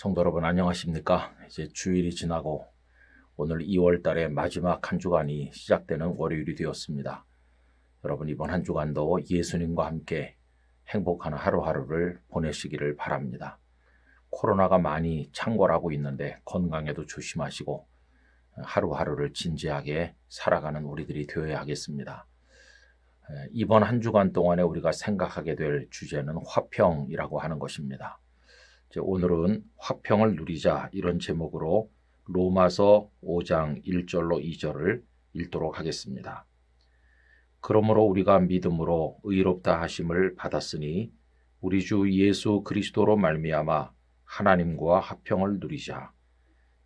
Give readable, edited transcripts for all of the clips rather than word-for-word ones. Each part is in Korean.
성도 여러분 안녕하십니까? 이제 주일이 지나고 오늘 2월 달의 마지막 한 주간이 시작되는 월요일이 되었습니다. 여러분 이번 한 주간도 예수님과 함께 행복한 하루하루를 보내시기를 바랍니다. 코로나가 많이 창궐하고 있는데 건강에도 조심하시고 하루하루를 진지하게 살아가는 우리들이 되어야 하겠습니다. 이번 한 주간 동안에 우리가 생각하게 될 주제는 화평이라고 하는 것입니다. 오늘은 화평을 누리자 이런 제목으로 로마서 5장 1절로 2절을 읽도록 하겠습니다. 그러므로 우리가 믿음으로 의롭다 하심을 받았으니 우리 주 예수 그리스도로 말미암아 하나님과 화평을 누리자.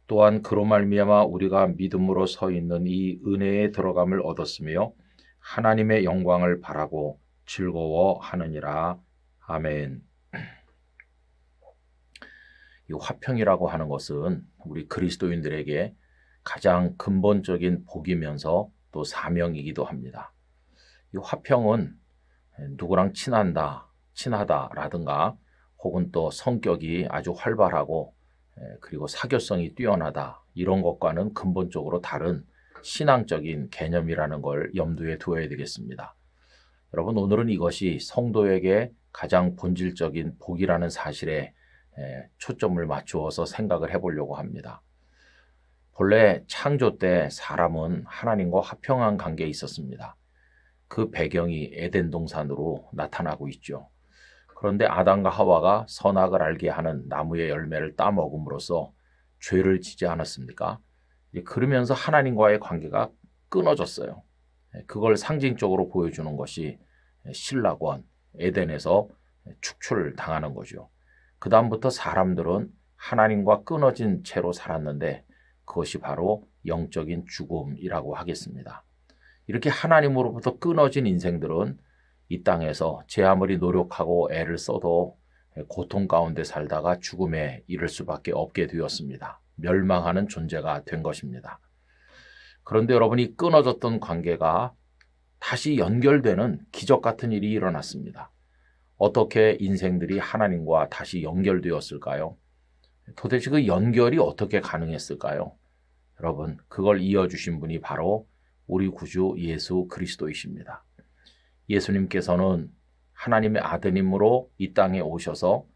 또한 그로 말미암아 우리가 믿음으로 서 있는 이 은혜에 들어감을 얻었으며 하나님의 영광을 바라고 즐거워하느니라. 아멘. 이 화평이라고 하는 것은 우리 그리스도인들에게 가장 근본적인 복이면서 또 사명이기도 합니다. 이 화평은 누구랑 친하다라든가 혹은 또 성격이 아주 활발하고 그리고 사교성이 뛰어나다 이런 것과는 근본적으로 다른 신앙적인 개념이라는 걸 염두에 두어야 되겠습니다. 여러분 오늘은 이것이 성도에게 가장 본질적인 복이라는 사실에 초점을 맞추어서 생각을 해보려고 합니다. 본래 창조 때 사람은 하나님과 화평한 관계에 있었습니다. 그 배경이 에덴 동산으로 나타나고 있죠. 그런데 아담과 하와가 선악을 알게 하는 나무의 열매를 따먹음으로써 죄를 지지 않았습니까? 그러면서 하나님과의 관계가 끊어졌어요. 그걸 상징적으로 보여주는 것이 신라권 에덴에서 축출당하는 거죠. 그 다음부터 사람들은 하나님과 끊어진 채로 살았는데 그것이 바로 영적인 죽음이라고 하겠습니다. 이렇게 하나님으로부터 끊어진 인생들은 이 땅에서 제 아무리 노력하고 애를 써도 고통 가운데 살다가 죽음에 이를 수밖에 없게 되었습니다. 멸망하는 존재가 된 것입니다. 그런데 여러분이 끊어졌던 관계가 다시 연결되는 기적 같은 일이 일어났습니다. 어떻게 인생들이 하나님과 다시 연결되었을까요? 도대체 그 연결이 어떻게 가능했을까요? 여러분, 그걸 이어주신 분이 바로 우리 구주 예수 그리스도이십니다. 예수님께서는 하나님의 아드님으로 이 땅에 오셔서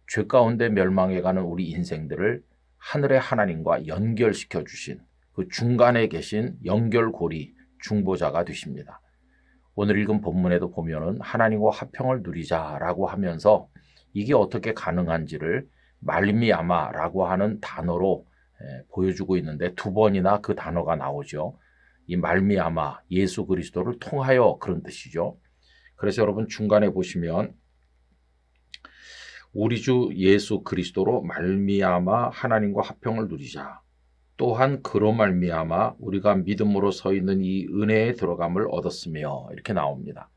죄 가운데 멸망해가는 우리 인생들을 하늘의 하나님과 연결시켜 주신 그 중간에 계신 연결고리 중보자가 되십니다. 오늘 읽은 본문에도 보면은 하나님과 화평을 누리자라고 하면서 이게 어떻게 가능한지를 말미암아라고 하는 단어로 보여주고 있는데 두 번이나 그 단어가 나오죠. 이 말미암아 예수 그리스도를 통하여 그런 뜻이죠. 그래서 여러분 중간에 보시면 우리 주 예수 그리스도로 말미암아 하나님과 화평을 누리자. 또한 그로 말미암아 우리가 믿음으로 서 있는 이 은혜에 들어감을 얻었으며 이렇게 나옵니다.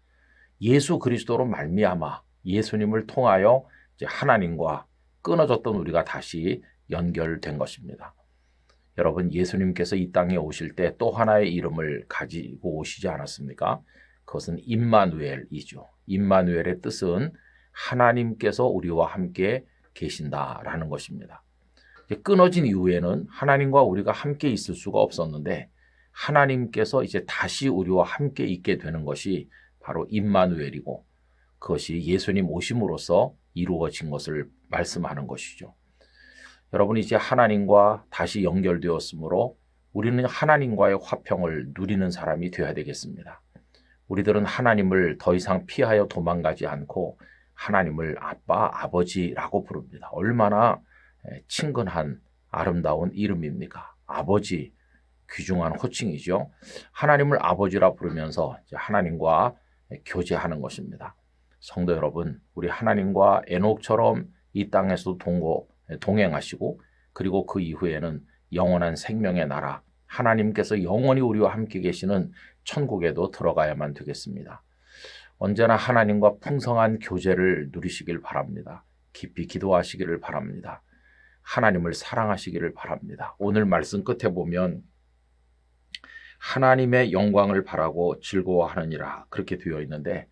예수 그리스도로 말미암아 예수님을 통하여 이제 하나님과 끊어졌던 우리가 다시 연결된 것입니다. 여러분 예수님께서 이 땅에 오실 때 또 하나의 이름을 가지고 오시지 않았습니까? 그것은 임마누엘이죠. 임마누엘의 뜻은 하나님께서 우리와 함께 계신다라는 것입니다. 끊어진 이후에는 하나님과 우리가 함께 있을 수가 없었는데 하나님께서 이제 다시 우리와 함께 있게 되는 것이 바로 임마누엘이고 그것이 예수님 오심으로써 이루어진 것을 말씀하는 것이죠. 여러분 이제 하나님과 다시 연결되었으므로 우리는 하나님과의 화평을 누리는 사람이 되어야 되겠습니다. 우리들은 하나님을 더 이상 피하여 도망가지 않고 하나님을 아빠, 아버지라고 부릅니다. 얼마나 친근한 아름다운 이름입니까? 아버지, 귀중한 호칭이죠. 하나님을 아버지라 부르면서 하나님과 교제하는 것입니다. 성도 여러분, 우리 하나님과 에녹처럼 이 땅에서 동행하시고 그리고 그 이후에는 영원한 생명의 나라, 하나님께서 영원히 우리와 함께 계시는 천국에도 들어가야만 되겠습니다. 언제나 하나님과 풍성한 교제를 누리시길 바랍니다. 깊이 기도하시기를 바랍니다. 하나님을 사랑하시기를 바랍니다. 오늘 말씀 끝에 보면 하나님의 영광을 바라고 즐거워하느니라 그렇게 되어 있는데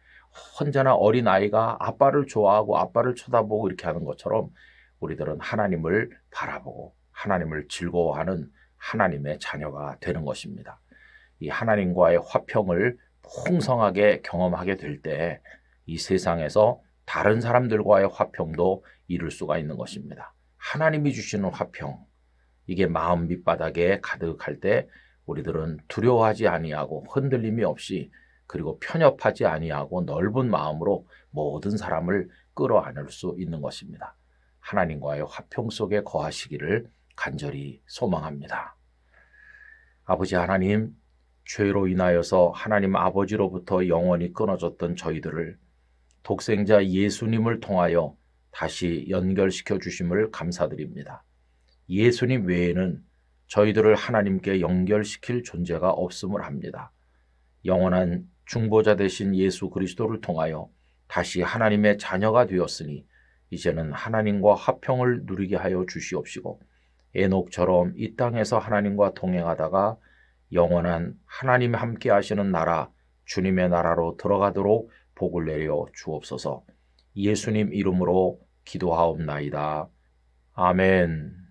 언제나 어린아이가 아빠를 좋아하고 아빠를 쳐다보고 이렇게 하는 것처럼 우리들은 하나님을 바라보고 하나님을 즐거워하는 하나님의 자녀가 되는 것입니다. 이 하나님과의 화평을 풍성하게 경험하게 될 때 이 세상에서 다른 사람들과의 화평도 이룰 수가 있는 것입니다. 하나님이 주시는 화평, 이게 마음 밑바닥에 가득할 때 우리들은 두려워하지 아니하고 흔들림이 없이 그리고 편협하지 아니하고 넓은 마음으로 모든 사람을 끌어안을 수 있는 것입니다. 하나님과의 화평 속에 거하시기를 간절히 소망합니다. 아버지 하나님, 죄로 인하여서 하나님 아버지로부터 영원히 끊어졌던 저희들을 독생자 예수님을 통하여 다시 연결시켜 주심을 감사드립니다. 예수님 외에는 저희들을 하나님께 연결시킬 존재가 없음을 합니다. 영원한 중보자 되신 예수 그리스도를 통하여 다시 하나님의 자녀가 되었으니 이제는 하나님과 화평을 누리게 하여 주시옵시고 에녹처럼 이 땅에서 하나님과 동행하다가 영원한 하나님 함께 하시는 나라, 주님의 나라로 들어가도록 복을 내려 주옵소서. 예수님 이름으로 기도하옵나이다. 아멘.